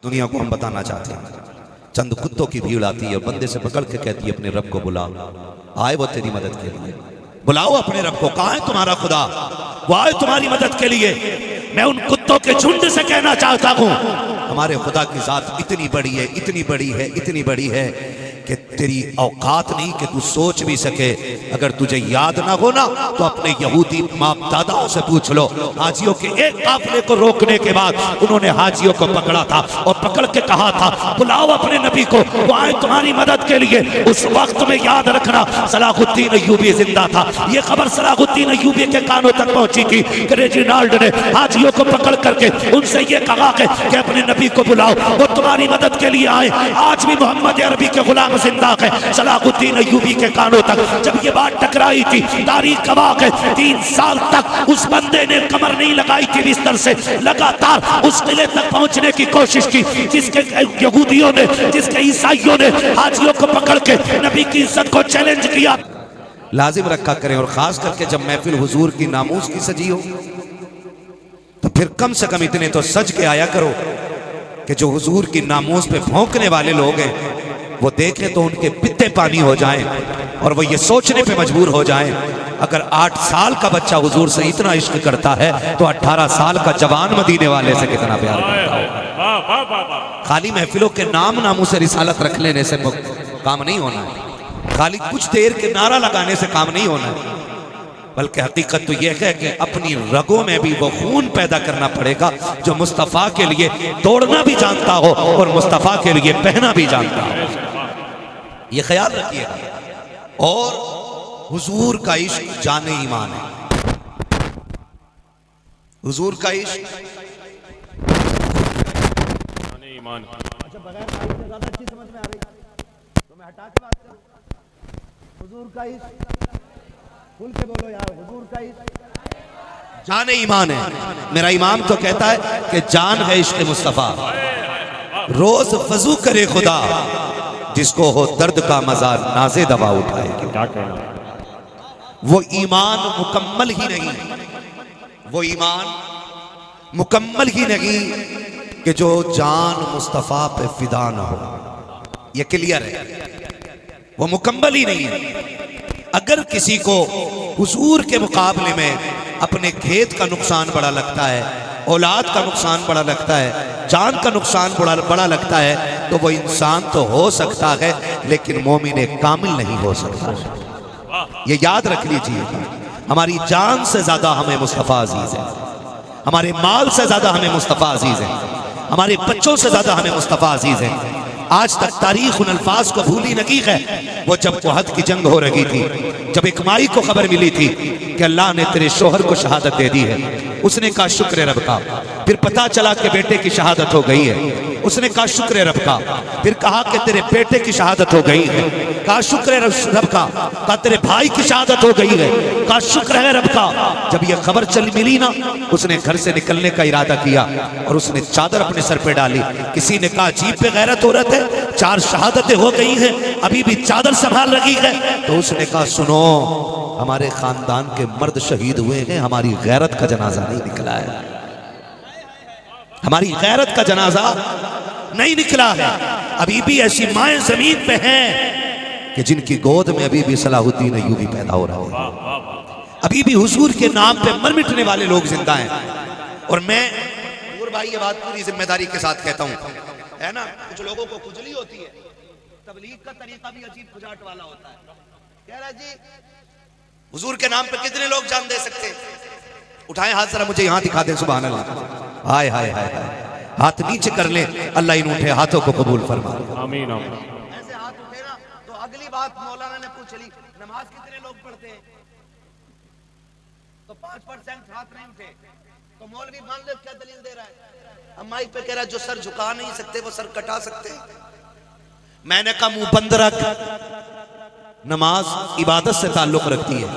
दुनिया को हम बताना चाहते हैं। चंद कुत्तों की भीड़ आती है, बंदे से पकड़ के कहती है अपने रब को बुला, आए वो तेरी मदद के लिए। बुलाओ अपने रब को, कहाँ है तुम्हारा खुदा, वो आए तुम्हारी मदद के लिए। मैं उन कुत्तों के झुंड से कहना चाहता हूँ, हमारे खुदा की जात इतनी बड़ी है, इतनी बड़ी है, इतनी बड़ी है कि तेरी औकात नहीं कि तू सोच भी सके। अगर तुझे याद ना हो ना तो अपने यहूदी बाप दादाओं से पूछ लो। हाजियों के एक काफिले को रोकने के बाद उन्होंने हाजियों को पकड़ा था और पकड़ के कहा था बुलाओ अपने नबी को, वो आए तुम्हारी मदद के लिए। उस वक्त में याद रखना सलाहुद्दीन अय्यूबी जिंदा था। ये खबर सलाहुद्दीन अय्यूबी के कानों तक पहुंची थी कि रेजिनाल्ड ने हाजियों को पकड़ करके उनसे ये कहा कि अपने नबी को बुलाओ, वो तुम्हारी मदद के लिए आए। आज भी मोहम्मद अरबी के गुलाम जिंदा है। सलाहुद्दीन अय्यूबी के कानों तक जब ये बात टकराई थी, तारीख गवाह है 3 साल तक उस बंदे ने कमर नहीं लगाई थी बिस्तर से, लगातार उस किले तक पहुंचने की कोशिश की जिसके यहूदियों ने, जिसके ईसाइयों ने हाजियों को पकड़ के नबी की इज्जत को चैलेंज किया। लाजिम रखा करें, और खास करके जब महफिल हुजूर की नामूस की सजी हो तो फिर कम से कम इतने तो सज के आया करो कि जो हुजूर की नामूस पे भौंकने वाले लोग हैं वो देखें तो उनके पित्ते पानी हो जाएं और वो ये सोचने पे मजबूर हो जाएं, अगर 8 साल का बच्चा हुजूर से इतना इश्क करता है तो 18 साल का जवान मदीने वाले से कितना प्यार करता है। खाली महफिलों के नाम नामों से रिसालत रख लेने से काम नहीं होना है, खाली कुछ देर के नारा लगाने से काम नहीं होना है, बल्कि हकीकत तो यह है कि अपनी रगों में भी वो खून पैदा करना पड़ेगा जो मुस्तफ़ा के लिए दौड़ना भी जानता हो और मुस्तफ़ा के लिए बहना भी जानता हो। ये ख्याल रखिएगा। और हुजूर का इश्क जाने ईमान है। हुजूर का इश्क जाने ईमान है। अच्छा, बगैर माइक से ज्यादा अच्छी समझ में आ रही तो मैं हटा के बात करूं। हुजूर का इश्क खुल के बोलो यार, हुजूर का इश्क जाने ईमान है। मेरा इमाम तो कहता है कि जान है इश्क मुस्तफ़ा, रोज वजू करे खुदा, जिसको हो दर्द का मजा नाज़े दवा उठाए। क्या कहना, वो ईमान मुकम्मल ही नहीं, वो ईमान मुकम्मल ही नहीं कि जो जान मुस्तफ़ा पे फिदा ना हो। ये क्लियर है, वो मुकम्मल ही नहीं है। अगर किसी को हुजूर के मुकाबले में अपने खेत का नुकसान बड़ा लगता है, औलाद का नुकसान बड़ा लगता है, जान का नुकसान बड़ा लगता है, तो वो इंसान तो हो सकता है लेकिन मोमिन कामिल नहीं हो सकता। ये याद रख लीजिए, हमारी जान से ज्यादा हमें मुस्तफ़ा अजीज है, हमारे माल से ज्यादा हमें मुस्तफ़ा अजीज है, हमारे बच्चों से ज्यादा हमें मुस्तफ़ा अजीज है। आज तक तारीख उन अल्फाज को भूली नहीं है। वो जब उहद की जंग हो रही थी, जब एक माई को खबर मिली थी कि अल्लाह ने तेरे शोहर को शहादत दे दी है, उसने कहा शुक्र रब का। फिर पता चला कि बेटे की शहादत हो गई है, उसने कहा शुक्र रब का। फिर कहा कि तेरे बेटे की शहादत हो गई है, कहा शुक्र रब का। कहा तेरे भाई की शहादत हो गई है, कहा शुक्र है रब का। जब यह खबर चल मिली ना, उसने घर से निकलने का इरादा किया और उसने चादर अपने सर पे डाली। किसी ने कहा जीप पे गैरत हो रहा है, 4 शहादतें हो गई हैं, अभी भी चादर संभाल रखी है। तो उसने कहा सुनो, हमारे खानदान के मर्द शहीद हुए हैं, हमारी गैरत का जनाजा नहीं निकला है, हमारी गैरत का जनाजा नहीं निकला है। अभी भी ऐसी माएं जमीन पे हैं कि जिनकी गोद में अभी भी सलाहुद्दीन अय्यूबी पैदा हो रहा है, अभी भी हुजूर के नाम पे मर मिटने वाले लोग जिंदा हैं। और मैं और भाई ये बात पूरी जिम्मेदारी के साथ कहता हूं, है ना, कुछ लोगों को खुजली होती है, तबलीग का तरीका भी अजीब खुजाट वाला होता है। कह रहा जी हुजूर के नाम पे कितने लोग जान दे सकते हैं? उठाएं हाथ जरा, मुझे यहां दिखा दें। सुभान अल्लाह, हाय हाय हाय हाय, हाथ नीचे कर ले, अल्लाह इन उठे हाथों को कबूल फरमा। आमीन आमीन। ऐसे हाथ उठे ना तो अगली बात मौलाना ने पूछ ली, नमाज कितने लोग पढ़ते हैं? तो 5% हाथ नहीं उठे, तो मौलवी मान लो क्या दलील दे रहा है? हम माइक पे कह रहा है जो सर झुका नहीं सकते वो सर कटा सकते हैं। मैंने कहा मुंह बंद रख, नमाज इबादत से ताल्लुक रखती है,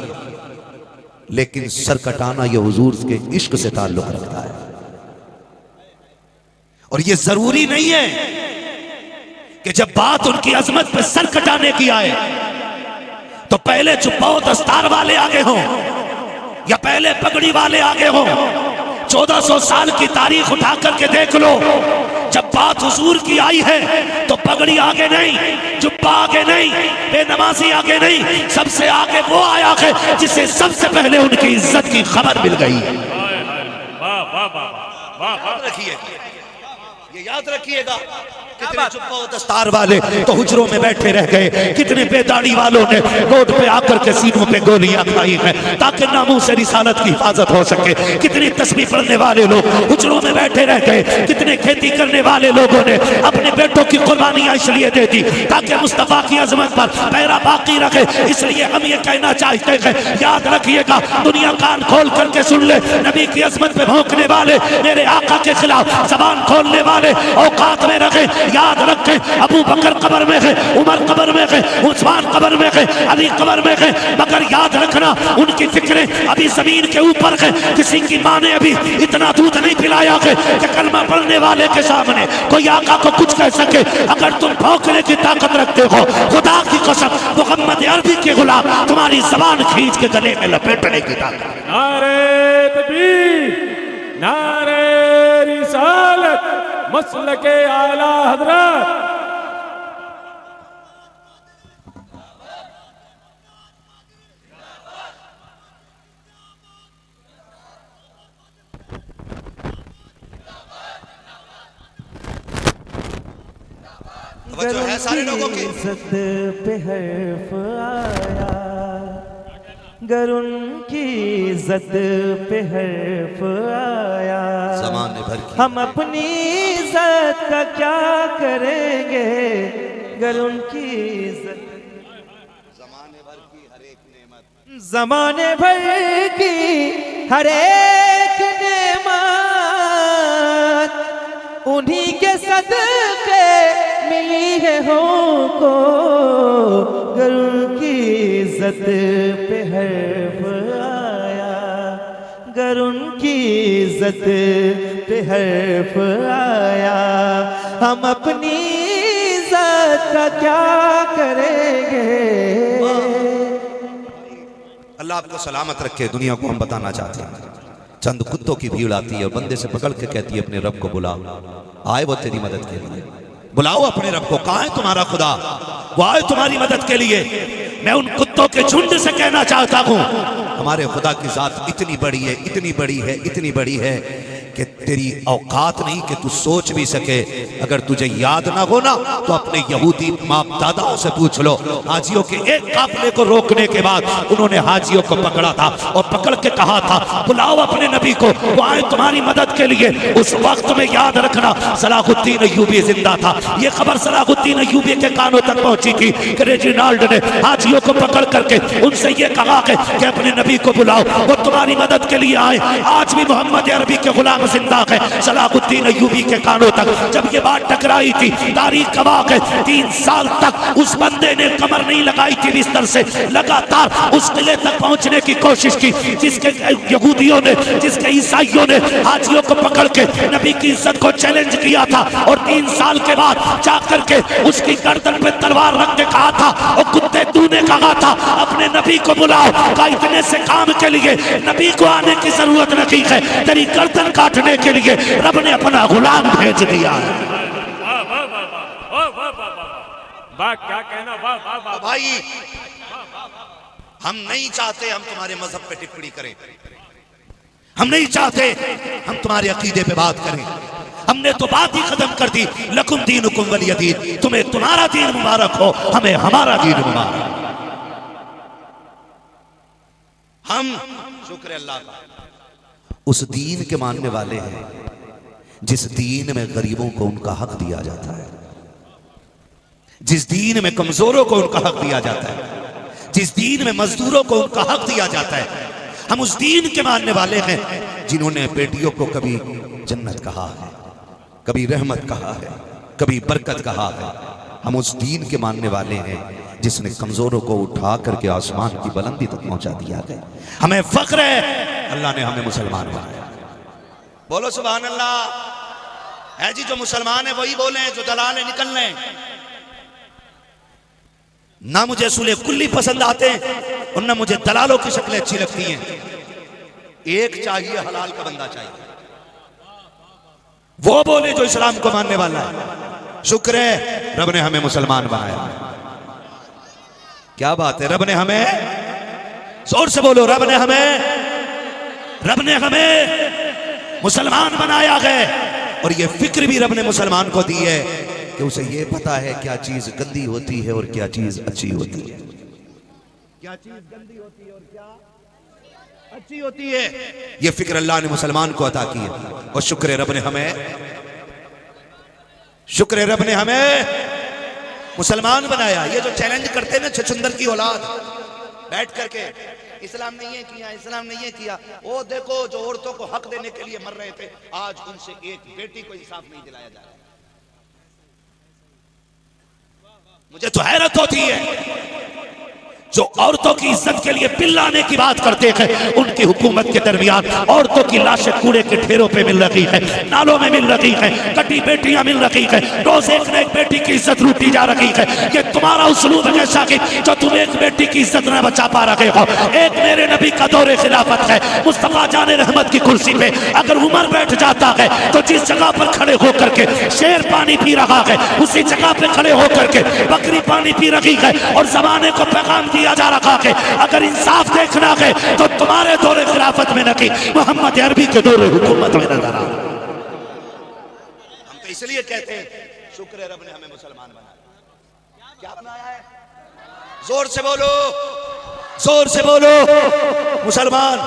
लेकिन सर कटाना ये हुजूर के इश्क से ताल्लुक रखता है। और ये जरूरी नहीं है कि जब बात उनकी अजमत पे सर कटाने की आए तो पहले चुपाओ दस्तार वाले आगे हों या पहले पगड़ी वाले आगे हों। 1400 साल की तारीख उठा करके देख लो, जब बात हुजूर की आई है तो पगड़ी आगे नहीं, जुब्बा आगे नहीं, बेनमाजी आगे नहीं, सबसे आगे वो आया है जिसे सबसे पहले उनकी इज्जत की खबर मिल गई। याद रखिए, ये याद रखिएगा। कितने जुब्बा और दस्तार वाले तो हुजरों में बैठे रह गए, कितने बेदाढ़ी वालों ने रोड पे आकर के सीनों पे गोलियां खाई हैं ताकि नामों से रिसालत की हिफाजत हो सके। कितने तस्बीह पढ़ने वाले लोग हुजरों में बैठे रह गए, कितने खेती करने वाले लोगों ने अपने बेटों की कुर्बानियां इसलिए दे दी ताकि मुस्तफा की अजमत पर पैरा बाकी रखे। इसलिए हम ये कहना चाहते हैं, याद रखिएगा, दुनिया कान खोल करके सुन ले, नबी की अजमत पे भौंकने वाले, मेरे आका के खिलाफ जबान खोलने वाले औकात में रखे। याद रखें, अबू बकर कब्र में है, उमर कब्र में है, उस्मान कब्र में है, अली कब्र में है, मगर याद रखना उनकी फिक्रें अभी जमीन के ऊपर है। किसी की माँ ने अभी इतना दूध नहीं पिलाया है कि कलमा पढ़ने वाले के सामने कोई आका को कुछ कह सके। अगर तुम भौंकने की ताकत रखते हो, खुदा की कसम मोहम्मद अरबी के गुलाम तुम्हारी जबान खींच के गले में लपेटने की ताकत। नारे तकबीर, नारे रिसालत, मसलके आला हजरत। जो है सारे लोगों की इज्जत पे हर्फ आया, गर उनकी इज्जत पे हर्फ आया, ज़माने भर की हम अपनी इज्जत का क्या करेंगे, गर उनकी इज्जत। ज़माने भर की हर एक नेमत, ज़माने भर की हर एक नेमत उन्हीं के सदके मिली है हमको, गर उनकी इज्जत पे हर्फ आया, गर उनकी इज्जत पे हर्फ आया, हम अपनी इज्जत का क्या करेंगे। अल्लाह आपको सलामत रखे। दुनिया को हम बताना चाहते हैं, चंद कुत्तों की भीड़ आती है और बंदे से पकड़ के कहती है अपने रब को बुला, आए वो तेरी मदद के लिए। बुलाओ अपने रब को, कहाँ है तुम्हारा खुदा, वो आए तुम्हारी मदद के लिए। मैं उन कुत्तों के झुंड से कहना चाहता हूँ, हमारे खुदा की जात इतनी बड़ी है, इतनी बड़ी है, इतनी बड़ी है कि तेरी औकात नहीं कि तू सोच भी सके। अगर तुझे याद ना हो ना तो अपने यहूदी बाप दादाओं से पूछ लो। हाजियों के एक काफले को रोकने के बाद उन्होंने हाजियों को पकड़ा था और पकड़ के कहा था बुलाओ अपने नबी को, वो आए तुम्हारी मदद के लिए। उस वक्त में याद रखना सलाहुद्दीन अय्यूबी जिंदा था। ये खबर सलाहुद्दीन अय्यूबी के कानों तक पहुंची थी कि रेजिनाल्ड ने हाजियों को पकड़ करके उनसे ये कहा कि अपने नबी को बुलाओ, वो तुम्हारी मदद के लिए आए। आज भी मोहम्मद अरबी के गुलाम जिंदा है। सलाहुद्दीन अय्यूबी के कानों तक जब ये बात टकराई थी, तारीख गवाह है 3 साल तक उस बंदे ने कमर नहीं लगाई थी बिस्तर से, लगातार उस किले तक पहुंचने की कोशिश की जिसके यहूदियों ने, जिसके ईसाइयों ने हाजियों को पकड़ के नबी की इज्जत को चैलेंज किया था। और 3 साल के बाद जाकर के उसकी गर्दन पे तलवार रख के कहा था, और कुत्ते तूने कहा था अपने नबी को बुलाओ, का इतने से काम के लिए नबी को आने की जरूरत नहीं है, तेरी गर्दन काटने के लिए रब ने अपना गुलाम भेज दिया है। वाह क्या कहना, वाह वाह वाह भाई, हम नहीं चाहते हम तुम्हारे मजहब पे टिप्पणी करें, हम नहीं चाहते हम तुम्हारे अकीदे पे बात करें। हमने तो बात ही खत्म कर दी, लकुम दीनुकुम वलिय दीन, तुम्हें तुम्हारा दीन मुबारक हो, हमें हमारा दीन मुबारक। हम शुक्र अल्लाह का उस दीन के मानने वाले हैं जिस दीन में गरीबों को उनका हक दिया जाता है, जिस दीन में कमजोरों को उनका हक दिया जाता है, जिस दीन में मजदूरों को उनका हक दिया जाता है। हम उस दीन के मानने वाले हैं जिन्होंने बेटियों को कभी जन्नत कहा है, कभी रहमत कहा है, कभी बरकत कहा है। हम उस दीन के मानने वाले हैं जिसने कमजोरों को उठा करके आसमान की बुलंदी तक पहुंचा दिया गया। हमें फख्र है अल्लाह ने हमें मुसलमान बनाया। बोलो सुभान अल्लाह। है जी, जो मुसलमान है वही बोले, जो दलाल है निकल लें। ना मुझे सूले कुल्ली पसंद आते हैं और ना मुझे दलालों की शक्लें अच्छी लगती हैं। एक चाहिए, हलाल का बंदा चाहिए। वो बोले जो इस्लाम को मानने वाला है। शुक्र है रब ने हमें मुसलमान बनाया। क्या बात है, रब ने हमें, जोर से बोलो, रब ने हमें मुसलमान बनाया है। और ये फिक्र भी रब ने मुसलमान को दी है कि उसे ये पता है क्या चीज गंदी होती है और क्या चीज अच्छी होती है, क्या चीज गंदी होती है और क्या अच्छी होती है। ये फिक्र अल्लाह ने मुसलमान को अता की है। और शुक्र है रब ने हमें मुसलमान बनाया। ये जो चैलेंज करते हैं ना छछुंदर की औलाद बैठ करके, इस्लाम नहीं है किया, इस्लाम नहीं है किया, वो देखो जो औरतों को हक देने के लिए मर रहे थे, आज उनसे एक बेटी को इंसाफ नहीं दिलाया जा रहा। मुझे तो हैरत होती है जो औरतों की इज्जत के लिए बिल लाने की बात करते हैं, उनकी हुकूमत के दरमियान औरतों की लाशें कूड़े के ढेरों पे मिल रही है, नालों में मिल रही है, कटी बेटियां मिल रही है, रोज एक न एक बेटी की इज्जत लूटी जा रही है। ये तुम्हारा उसलूब है जैसा कि जो तुम एक बेटी की इज्जत न बचा पा रहे हो। एक मेरे नबी का दौरे खिलाफत है, मुस्तफा जाने रहमत की कुर्सी पे अगर उमर बैठ जाता है तो जिस जगह पर खड़े होकर के शेर पानी पी रहा है, उसी जगह पे खड़े होकर के बकरी पानी पी रही है। और जमाने को पैगाम दिया जा रखा है, अगर इंसाफ देखना है तो तुम्हारे दौरे खिलाफत में नहीं, मोहम्मद अरबी के दौरे हुकूमत में नजर आ। हम तो इसलिए कहते हैं शुक्र है रब ने हमें मुसलमान बनाया। क्या बनाया है? जोर से बोलो, जोर से बोलो, मुसलमान।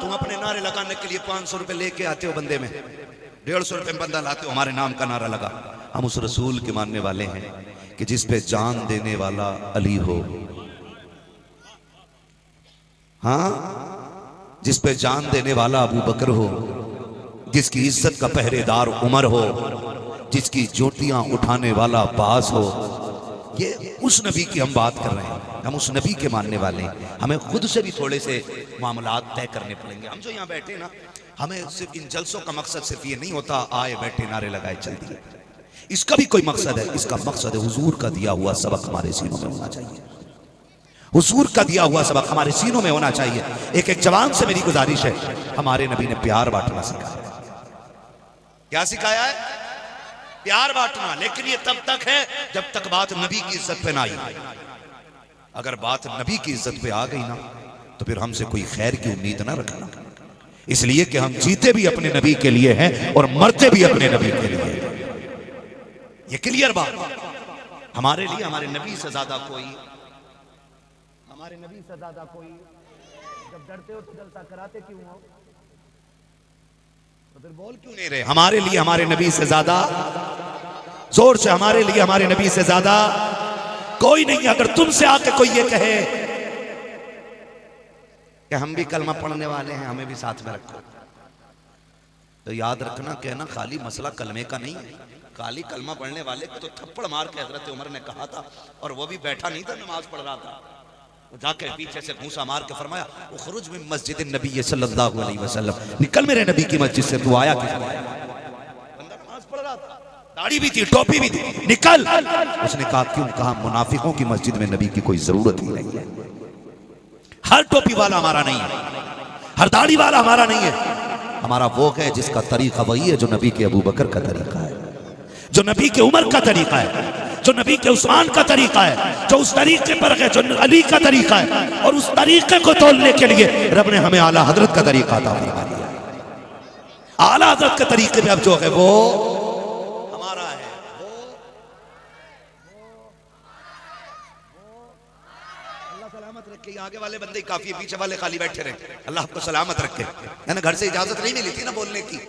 तुम अपने नारे लगाने के लिए 500 रुपए लेके आते हो, बंदे में 150 रुपए में बंदा लाते हो, हमारे नाम का नारा लगा। हम उस रसूल के मानने वाले हैं कि जिस पे जान देने वाला अली हो, हाँ, जिस पे जान देने वाला अबू बकर हो, जिसकी इज्जत का पहरेदार उमर हो, जिसकी ज्योतियां उठाने वाला अब्बास हो। ये उस नबी की हम बात कर रहे हैं, हम उस नबी के मानने वाले हैं। हमें खुद से भी थोड़े से मामलात तय करने पड़ेंगे। हम जो यहाँ बैठे ना, हमें सिर्फ इन जलसों का मकसद सिर्फ ये नहीं होता आए बैठे नारे लगाए चल दिए। इसका भी कोई मकसद है। इसका मकसद है हुजूर का दिया हुआ सबक हमारे सीनों में होना चाहिए, हुजूर का दिया हुआ सबक हमारे सीनों में होना चाहिए। एक जवान से मेरी गुजारिश है, हमारे नबी ने प्यार बांटना सिखाया। क्या सिखाया है? प्यार बांटना। लेकिन ये तब तक है जब तक बात नबी की इज्जत पे ना आई। अगर बात नबी की इज्जत पे आ गई ना तो फिर हमसे कोई खैर की उम्मीद ना रखना, इसलिए कि हम जीते भी अपने नबी के लिए हैं और मरते भी अपने नबी के लिए। ये क्लियर बात। हमारे लिए हमारे नबी से ज्यादा कोई, हमारे नबी से ज्यादा कोई, जब डरते हो तो जलसा कराते क्यों हो? तो फिर बोल क्यों नहीं रहे? हमारे लिए हमारे नबी से ज्यादा, जोर से, हमारे लिए हमारे नबी से ज्यादा कोई नहीं। अगर तुमसे आके कोई ये कहे कि हम भी कलमा पढ़ने वाले हैं, हमें भी साथ में रखो, तो याद रखना कहना खाली मसला कलमे का नहीं है। खाली कलमा पढ़ने वाले तो थप्पड़ मार के हजरत उमर ने कहा था, और वो भी बैठा नहीं था, नमाज पढ़ रहा था, जाके पीछे से घूसा मार के फरमाया, उखरुज मिन मस्जिद नबी सल्लल्लाहु अलैहि वसल्लम, निकल मेरे नबी की मस्जिद से, तू आया किस लिए? बंदा नमाज पढ़ रहा था, दाढ़ी भी थी, टोपी भी थी, निकल। उसने कहा क्यों? कहा मुनाफिकों की मस्जिद में नबी की कोई जरूरत ही नहीं है। हर टोपी वाला हमारा नहीं है, हर दाढ़ी वाला हमारा नहीं है। हमारा वो है जिसका तरीका वही है जो नबी के अबू बकर का तरीका है, जो नबी के उमर का तरीका है, जो नबी के उस्मान का तरीका है, जो उस तरीके पर है जो अली का तरीका है। और उस तरीके को तोड़ने के लिए रब ने हमें आला हजरत का तरीका अता फरमा दिया। आला हजरत के तरीके में अब जो है वो हमारा है। अल्लाह सलामत रखे। आगे वाले बंदे काफी, पीछे वाले खाली बैठे रहे। अल्लाह आपको सलामत रखे। है ना, घर से इजाजत नहीं मिली थी ना बोलने की।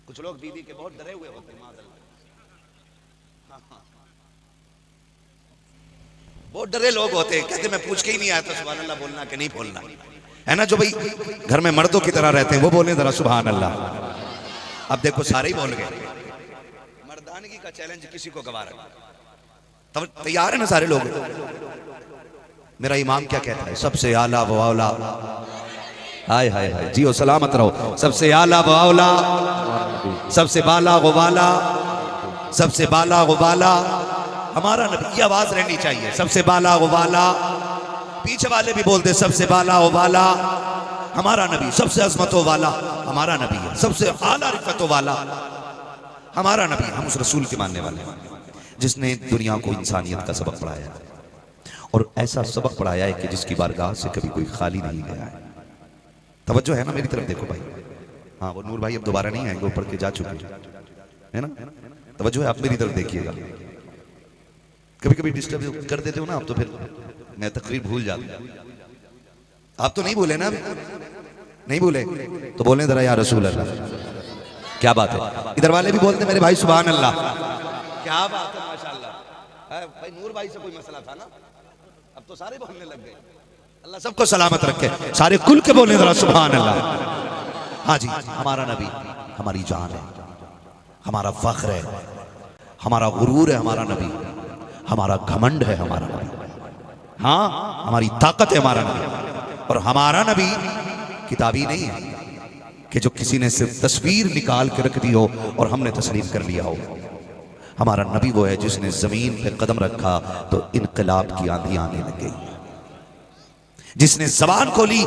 कुछ लोग दीदी के बहुत डरे हुए होते, बहुत डरे लोग होते हैं, कहते मैं पूछ के ही नहीं आया था सुभान अल्लाह बोलना कि नहीं बोलना। है ना, जो भाई घर में मर्दों की तरह रहते हैं वो बोले जरा सुभान अल्लाह। अब देखो सारे ही बोल गए। मर्दानगी का चैलेंज किसी को गवारा, तब तैयार है ना सारे लोग? मेरा इमाम क्या कहता है? सबसे आला व औला, हाय हाय हाय, जियो सलामत रहो। सबसे आला व औला, सबसे बाला व वाला, सबसे बाला व वाला हमारा नबी। की आवाज रहनी चाहिए, सबसे बाला व वाला। पीछे वाले भी बोलते सबसे बाला व वाला। हमारा नबी सबसे अजमतों वाला हमारा नबी है, सबसे आला रिफतों वाला हमारा नबी। हम उस रसूल के मानने वाले हैं जिसने दुनिया को इंसानियत का सबक पढ़ाया और ऐसा सबक पढ़ाया है कि जिसकी बारगाह से कभी कोई खाली नहीं गया है। तवज्जो है ना मेरी तरफ, देखो भाई। हाँ, वो नूर भाई अब दोबारा नहीं आएंगे, ऊपर के जा चुके है ना। तवज्जो है, आप मेरी तरफ देखिएगा। कभी कभी डिस्टर्ब कर देते हो ना आप, तो फिर मैं तकरीर भूल जाता हूं। आप तो नहीं बोले ना, नहीं बोले तो बोले जरा या रसूल अल्लाह। क्या बात है, इधर वाले भी बोलते मेरे भाई सुभान अल्लाह। क्या बात है, माशाअल्लाह। भाई नूर भाई से कोई मसला था ना, अब तो सारे बोलने लग गए। अल्लाह सबको सलामत रखे, सारे कुल के बोले जरा सुभान अल्लाह। हाँ जी, हमारा नबी हमारी जान है, हमारा फख्र है, हमारा गुरूर है हमारा नबी, हमारा घमंड है हमारा नबी। हाँ, हमारी ताकत है हमारा नबी। और हमारा नबी किताबी नहीं है कि जो किसी ने सिर्फ तस्वीर निकाल के रख दी हो और हमने तस्लीम कर लिया हो। हमारा नबी वो है जिसने जमीन पे कदम रखा तो इनकलाब की आंधी आने लग गई, जिसने जबान खोली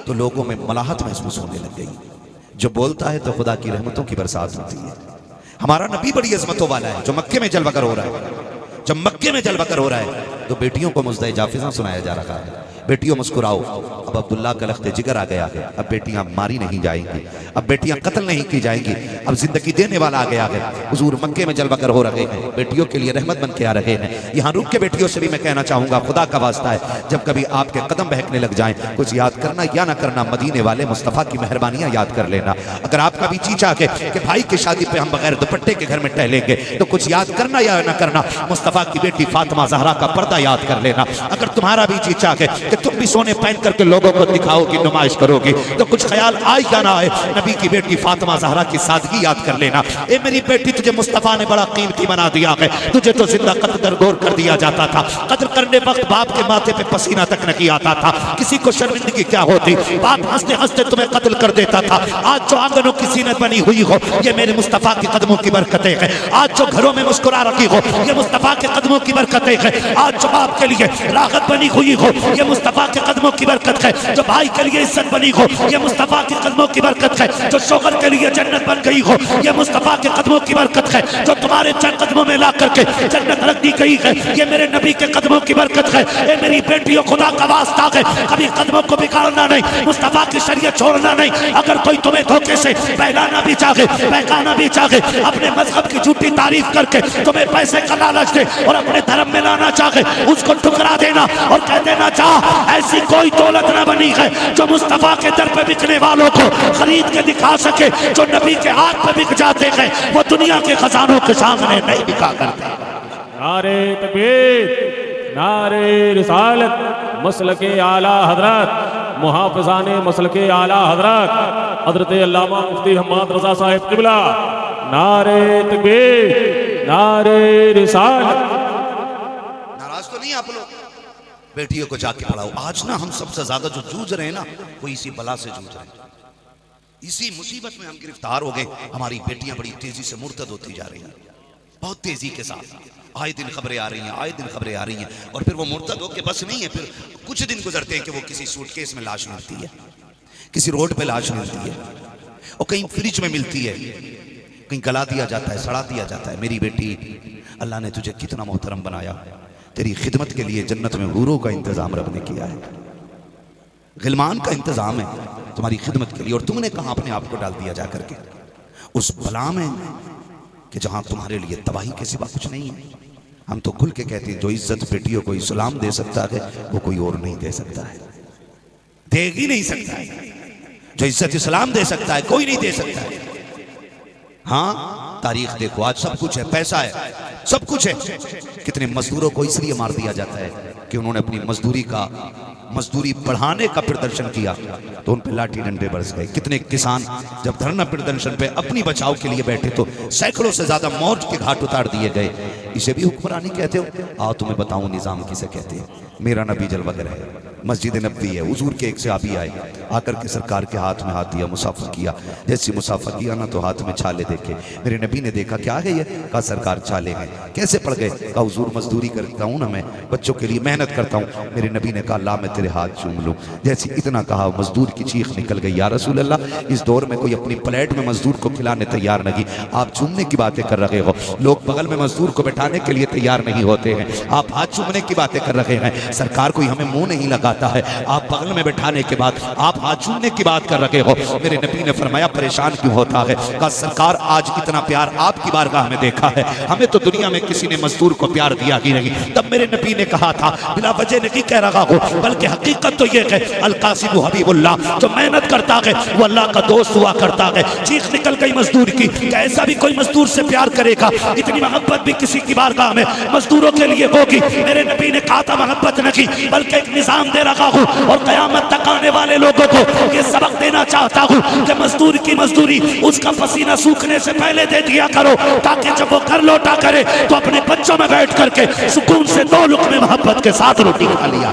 तो लोगों में मलाहत महसूस होने लग गई, जो बोलता है तो खुदा की रहमतों की बरसात होती है। हमारा नबी बड़ी अजमतों वाला है। जो मक्के में जलवा कर हो रहा है, जब मक्के में जलवा कर हो रहा है तो बेटियों को मुज़्दे जाफिज़ा सुनाया जा रहा है, बेटियों मुस्कुराओ। अब अब्दुल्ला का लख्त जिगर आ गया है, अब बेटियां मारी नहीं जाएंगी, अब बेटियां कत्ल नहीं की जाएंगी, अब जिंदगी देने वाला आ गया है। हुजूर मक्के में जलवा कर हो रहे हैं, बेटियों के लिए रहमत बन के आ रहे हैं। यहाँ रुक के बेटियों से भी मैं कहना चाहूंगा, खुदा का वास्ता है, जब कभी आपके कदम बहकने लग जाएं, कुछ याद करना या ना करना, मदीने वाले मुस्तफ़ा की मेहरबानियां याद कर लेना। अगर आपका भी चीचा के कि भाई की शादी पे हम बगैर दुपट्टे के घर में टहलेंगे, तो कुछ याद करना या ना करना, मुस्तफ़ा की बेटी फातिमा ज़हरा का पर्दा याद कर लेना। अगर तुम्हारा भी चीचा के कि तुम भी सोने पहन करके लोगों को दिखाओगी, नुमाइश करोगी, तो कुछ ख्याल आए या ना आए, नबी की बेटी फातिमा ज़हरा की सादगी याद कर लेना। ए मेरी बेटी, तुझे मुस्तफ़ा ने बड़ा कीमती बना दिया है, तुझे तो जिंदा कत्ल दरगोर कर दिया जाता था। कत्ल करने वक्त बाप के माथे पे पसीना तक नहीं आता था, किसी को शर्मिंदगी क्या होती, बाप हंसते हंसते तुम्हें कत्ल कर देता था। आज जो आंगनों की सीनत बनी हुई हो, ये मेरे मुस्तफ़ा के कदमों की बरकतें हैं। आज जो घरों में मुस्कुरा रखी हो, ये मुस्तफ़ा के कदमों की बरकतें हैं। आज जो बाप के लिए राहत बनी हुई हो, ये मुस्तफ़ा के कदमों की बरकत है। जो भाई के लिए इज्जत बनी हो, ये मुस्तफ़ा के कदमों की बरकत है। जो शोहर के लिए जन्नत बन गई हो, ये मुस्तफ़ा के कदमों की बरकत है। जो तुम्हारे चंद कदमों में ला करके जन्नत रख दी गई है, ये मेरे नबी के कदमों की बरकत है। ये मेरी बेटियों, खुदा का वास्ता है, कभी कदमों को बिगाड़ना नहीं, मुस्तफ़ा की शरीयत छोड़ना नहीं। अगर कोई तुम्हें धोखे से बहलाना भी चाहे, बहकाना भी चाहे, अपने मजहब की झूठी तारीफ करके तुम्हें पैसे का लालच दे और अपने धर्म में लाना चाहे, उसको ठुकरा देना और कह देना, चाह ऐसी कोई दौलत न बनी है जो मुस्तफ़ा के दर पे बिकने वालों को खरीद के दिखा सके। जो नबी के हाथ पे बिक जाते हैं, वो दुनिया के खजानों के सामने नहीं बिका करते। नारे तकबीर, नारे रिसालत, मसलके आला हजरत, मुहाफ़िज़ाने मसलके आला हजरत हजरत अल्लामा मुफ्ती हम्माद रज़ा साहिब क़िबला। नारे तकबीर, नारे रिसालत। नाराज तो नहीं आप लोग? बेटियों को जाके पढ़ाओ। आज ना हम सबसे ज्यादा जो जूझ रहे हैं ना, वो इसी बला से जूझ रहे हैं, इसी मुसीबत में हम गिरफ्तार हो गए। हमारी बेटियां बड़ी तेजी से मुर्तद होती जा रही हैं, बहुत तेजी के साथ। आए दिन खबरें आ रही हैं, आए दिन खबरें आ रही हैं, और फिर वो मुर्तद हो के बस नहीं है, फिर कुछ दिन गुजरते हैं कि वो किसी सूटकेस में लाश मिलती है, किसी रोड पे लाश मिलती है, और कहीं फ्रिज में मिलती है, कहीं गला दिया जाता है, सड़ा दिया जाता है। मेरी बेटी, अल्लाह ने तुझे कितना मोहतरम बनाया, तेरी खिदमत के लिए जन्नत में हूरों का इंतजाम रब ने किया है, गिलमान का इंतजाम है तुम्हारी खिदमत के लिए, और तुमने कहा अपने आप को डाल दिया जा करके उस बला में कि जहां तुम्हारे लिए तबाही के सिवा कुछ नहीं है। हम तो खुल के कहते हैं, जो इज्जत बेटियों को इस्लाम दे सकता है वो कोई और नहीं दे सकता है, दे ही नहीं सकता है। जो इज्जत इस्लाम दे सकता है कोई नहीं दे सकता है। हाँ, तारीख देखो, आज सब कुछ है, पैसा है, सब कुछ है। कितने मजदूरों को इसलिए मार दिया जाता है कि उन्होंने अपनी मजदूरी बढ़ाने का प्रदर्शन किया तो उन पर लाठी डंडे बरस गए। कितने किसान जब धरना प्रदर्शन पे अपनी बचाव के लिए बैठे तो सैकड़ों से ज्यादा मौत के घाट उतार दिए गए। इसे भी हुक्मरानी कहते हो? आओ तुम्हें बताऊं निजाम किसे कहते हैं। मेरा नबी जलवागर है, मस्जिद नबवी है, हुजूर के एक सहाबी आए, आकर के सरकार के हाथ में हाथ दिया, मुसाफा किया। जैसे मुसाफा किया ना तो हाथ में छाले देखे। मेरे नबी ने देखा क्या है ये? कहा सरकार छाले हैं। कैसे पड़ गए? कहा हुजूर मजदूरी करता हूँ ना मैं, बच्चों के लिए मेहनत करता हूँ। मेरे नबी ने कहा ला मैं तेरे हाथ चूम लूँ। जैसे इतना कहा मजदूर की चीख निकल गई, या रसूल अल्लाह, इस दौर में कोई अपनी प्लेट में मजदूर को खिलाने तैयार नहीं, आप चूमने की बातें कर रहे हो। लोग बगल में मजदूर को बैठाने के लिए तैयार नहीं होते हैं, आप हाथ चूमने की बातें कर रहे हैं। सरकार कोई हमें मुंह नहीं लगाता है, आप बगल में बैठाने के बाद आप हाथ चूमने की बात कर रहे हो। मेरे नबी ने फरमाया परेशान क्यों होता है? कहा सरकार आज इतना प्यार आपकी बारगाह में देखा है, हमें तो दुनिया में किसी ने मजदूर को प्यार दिया ही नहीं। तब मेरे नबी ने कहा था बिला वजह नहीं कह रहा हो, बल्कि हकीकत तो ये है अल कासिम हबीबुल्लाह, जो मेहनत करता है वो अल्लाह का दोस्त हुआ करता है। चीख निकल गई मजदूर की, ऐसा भी कोई मजदूर से प्यार करेगा? इतनी मोहब्बत भी किसी की बारगाह में मजदूरों के लिए होगी? मेरे नबी ने कहा था मोहब्बत नहीं बल्कि एक निजाम दे रखा हूँ, और कयामत तक आने वाले लोगों को ये सबक देना चाहता हूँ कि मजदूर की मजदूरी उसका पसीना सूखने से पहले दे दिया करो, ताकि जब वो घर लौटा करे तो अपने बच्चों में बैठ करके सुकून से 2 लुक़्मे मोहब्बत के साथ रोटी खा लिया।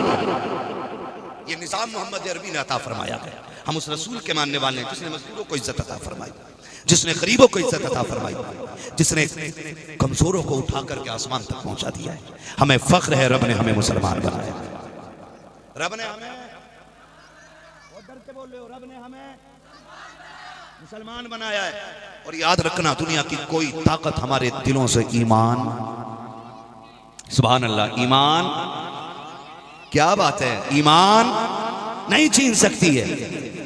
ये निजाम मोहम्मद अरबी ने अता फरमाया है। हम उस रसूल के मानने वाले हैं जिसने मजदूरों को इज्जत अता फरमाई, जिसने गरीबों को इज्जत अता फरमाई, जिसने कमजोरों को उठा करके आसमान तक पहुंचा दिया है। हमें फख्र है रब ने हमें मुसलमान बनाया, रब ने हमें, डर के बोल रहे हो, रब ने हमें मुसलमान बनाया है। और याद रखना दुनिया की कोई ताकत हमारे दिलों से ईमान, सुभान अल्लाह, ईमान, क्या बात है, ईमान नहीं छीन सकती है।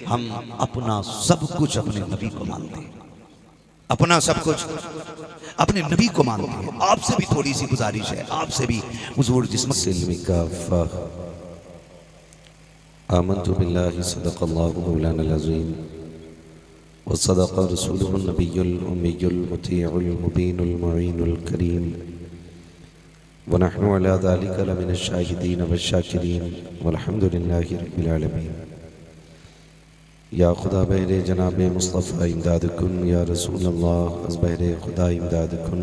हम अपना सब कुछ अपने नबी को मानते हैं, अपना सब कुछ अपने नबी को मानते हैं। आपसे भी थोड़ी सी गुजारिश है, आपसे भी हुजूर जिस्म आमन्तु बिल्लाहि सदक़ल्लाहु मौलाना अज़ीम व सदक़ रसूलुहुन नबियुल उम्मियुल मुतीउल मुबीनुल मुईनुल करीम व नहनु अला ज़ालिका लमिनश शाहिदीन व शाकिरीन वल्हम्दुलिल्लाहि रब्बिल आलमीन। या खुदा बहरे जनाब मुस्तफ़ा इमदाद कुन, या रसूल अल्लाह अज़ बहरे खुदा इमदाद कुन,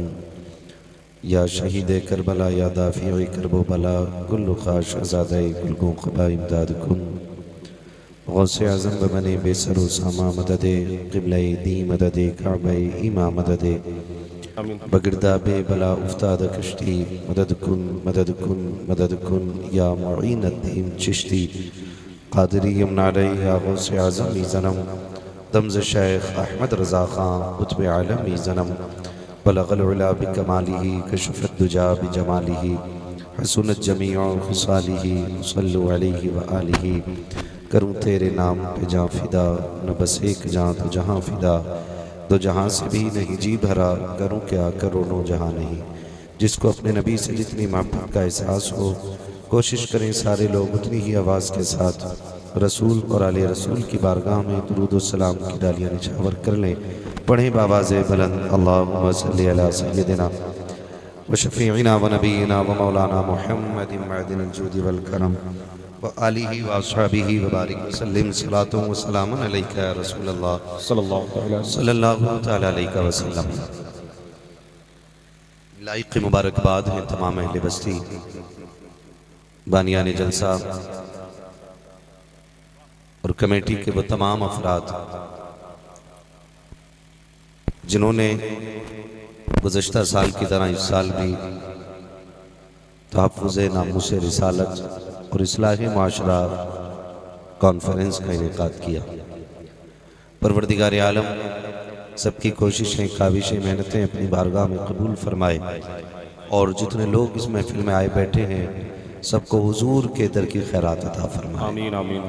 या शहीद करबला, या दाफ़ी करबो बला, कुल्लु ख़ाश आज़ादे कुल्गो क़बा इमदाद कुन। गौसे आज़म बने बेसरो सामा मददे, क़िबले दी मददे, काबे ईमा मददे, बगिरदा बे बला उफ्ताद कश्ती, मदद कुन मदद कुन मदद कुन, या मुईनत दीम चिश्ती कादरी यमनारे, या गौसे आज़म ज़नम दमज़ शेख अहमद रज़ा ख़ान कुतुब आलम ज़नम, बलगल उला बिकमालिही कशफत दुजा बिजमालिही, हसनत जमीअ खुसालिही, सल्लु अलैहि व आलिही। करूँ तेरे नाम पे जाँ फिदा, न बस एक जाँ तो जहाँ फिदा, दो जहाँ से भी नहीं जी भरा, करूँ क्या करोड़ों जहाँ नहीं। जिसको अपने नबी से जितनी मोहब्बत का एहसास हो, कोशिश करें सारे लोग उतनी ही आवाज़ के साथ रसूल और आले रसूल की बारगाह में दुरूद व सलाम की डालियाँ निछावर कर लें। पढ़ें बावाज़े बुलंद अल्लाहुम्मा सल्ली अला सय्यदिना व शफ़ीइना व नबीना व मौलाना मुहम्मदिन मअदिनिल जूदि वल करम व आलिही व अस्हाबिही व बारिक व सल्लिम सलातो व सलामुन अलैका या रसूल अल्लाह सल्लल्लाहु तआला अलैहि वसल्लम। लाइक़ मुबारकबाद हैं तमाम अहले बस्ती, बानियाने जलसा और कमेटी के वो तमाम अफराद जिन्होंने गुज़श्ता साल की तरह इस साल भी तहफ़्फ़ुज़ नामूस रिसालत और इस्लाह माशरा कॉन्फ्रेंस का इनेकाद किया। परवरदिगार आलम सबकी कोशिशें, काविशें, मेहनतें अपनी बारगाह में कबूल फरमाए, और जितने लोग इस महफिल में आए बैठे हैं सबको हुजूर के दर की खैरात अता फरमाए। आमीन आमीन।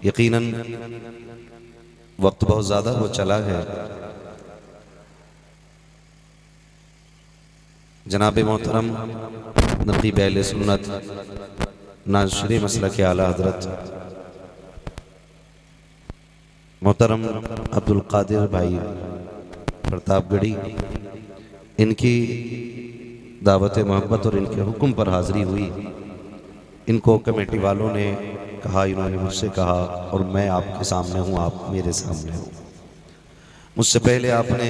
यकीनन वक्त बहुत ज़्यादा हो चला है। जनाब मोहतरम नक़ीब अहले सुन्नत नाज़िर मसलक आला हज़रत मोहतरम अब्दुल कादिर भाई प्रतापगढ़ी, इनकी दावत मोहब्बत और इनके हुक्म पर हाज़िरी हुई। इनको कमेटी वालों ने कहा, इन्होंने मुझसे कहा, और मैं आपके सामने हूँ, आप मेरे सामने हो। मुझसे पहले आपने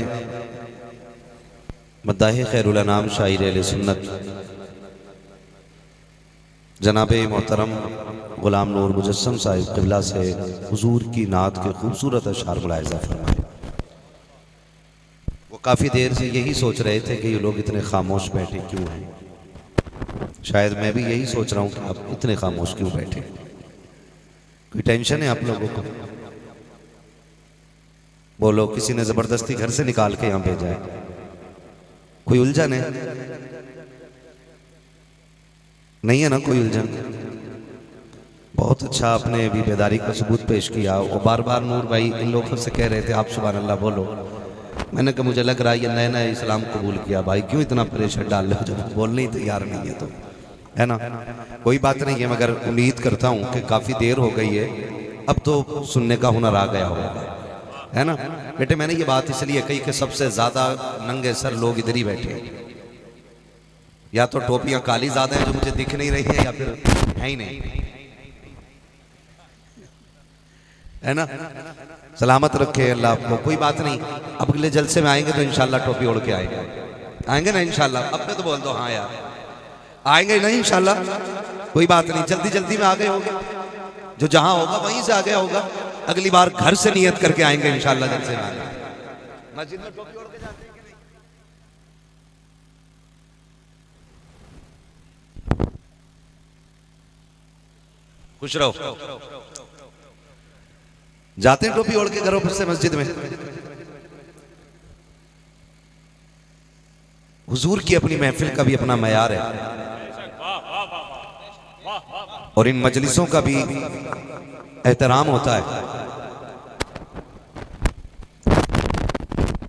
मद्दाह खैरुल अनाम शायर अहले सुन्नत जनाब मोहतरम गुलाम नूर मुजस्सम साहिब क़िबला से हुजूर की नात के खूबसूरत अशार मुलाहिज़ा फरमाए। वो काफ़ी देर से यही सोच रहे थे कि ये लोग इतने खामोश बैठे क्यों हैं। शायद मैं भी यही सोच रहा हूँ कि आप इतने खामोश क्यों बैठे। कोई टेंशन है आप लोगों को? बोलो, किसी ने ज़बरदस्ती घर से निकाल के यहाँ भेजा है? कोई उलझन है? नहीं है ना कोई उलझन? बहुत अच्छा, आपने भी बेदारी का सबूत पेश किया। वो बार बार नूर भाई इन लोगों से कह रहे थे आप सुभान अल्लाह बोलो। मैंने कहा मुझे लग रहा है ये नया नया इस्लाम कबूल किया, भाई क्यों इतना प्रेशर डाल रहे हो जब बोलने ही तैयार नहीं है, तो है ना। कोई बात नहीं है, मगर उम्मीद करता हूँ कि काफ़ी देर हो गई है, अब तो सुनने का हुनर आ गया होगा, है ना। बेटे मैंने ये बात इसलिए कही कि सबसे ज़्यादा नंगे सर लोग इधर ही बैठे हैं। या तो टोपियां काली ज़्यादा हैं जो मुझे दिख नहीं रही हैं, या फिर है ही नहीं, है ना। सलामत रखे अल्लाह आपको। कोई बात नहीं, अब अगले जलसे में आएंगे तो इंशाल्लाह टोपी ओढ़ के आएंगे ना इंशाल्लाह। अब मैं तो बोल दो हाँ यार, आएंगे नहीं इंशाल्लाह। कोई बात नहीं, जल्दी जल्दी में आ गए होंगे, जो जहां होगा वहीं से आ गया होगा। अगली बार घर से नियत करके आएंगे इंशाल्लाह जलसे में आएंगे। मस्जिद में टोपी ओढ़ के जाते हैं कि नहीं? खुश रहो। जाते हैं टोपी ओढ़ के घरों पर से मस्जिद में? हुजूर की अपनी महफिल का भी अपना मयार है, और इन मजलिसों का भी एहतराम होता है।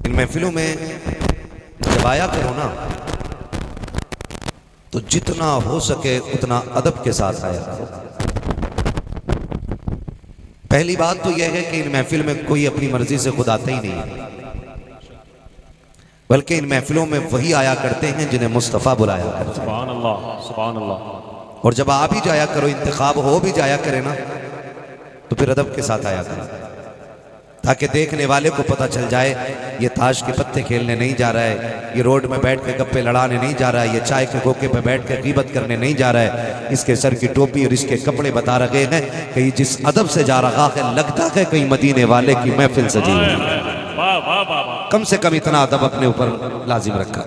इन महफिलों में जब आया करो ना, तो जितना हो सके उतना अदब के साथ आया करो। पहली बात तो यह है कि इन महफिल में कोई अपनी मर्जी से खुद आता ही नहीं है, बल्कि इन महफिलों में वही आया करते हैं जिन्हें मुस्तफ़ा बुलाया करते हैं। सुभान अल्लाह, सुभान अल्लाह। और जब आ भी जाया करो, इंतखाब हो भी जाया करे ना, तो फिर अदब के साथ आया करो, ताकि देखने वाले को पता चल जाए ये ताश के पत्ते खेलने नहीं जा रहा है, ये रोड में बैठ के गप्पे लड़ाने नहीं जा रहा है, ये चाय के खोखे पे बैठ के गीबत करने नहीं जा रहा है। इसके सर की टोपी और इसके कपड़े बता रहे हैं कि जिस अदब से जा रहा है लगता है कहीं मदीने वाले की महफिल सजी हुई है। कम से कम इतना अदब अपने ऊपर लाजिम रखा।